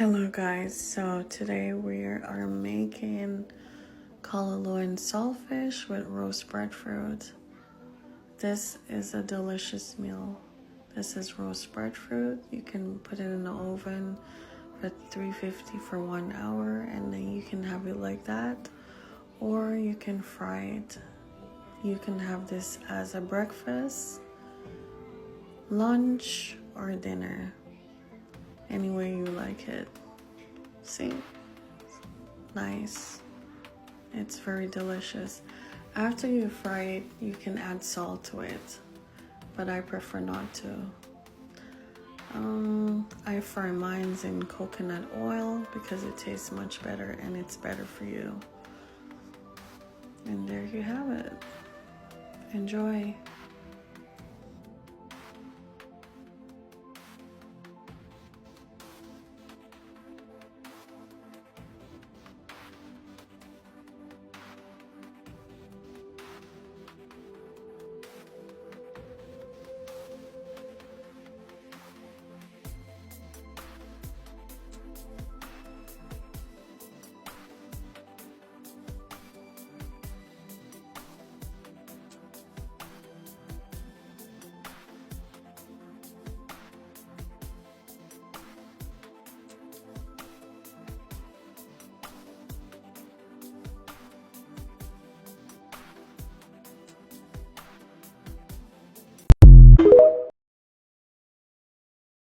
Hello guys, so today we are making callaloo and saltfish with roast breadfruit. This is a delicious meal. This is roast breadfruit. You can put it in the oven for 350 for 1 hour and then you can have it like that, or you can fry it. You can have this as a breakfast, lunch, or dinner. Any way you like it. See? Nice. It's very delicious. After you fry it, you can add salt to it, but I prefer not to. I fry mine in coconut oil because it tastes much better and it's better for you. And there you have it. Enjoy.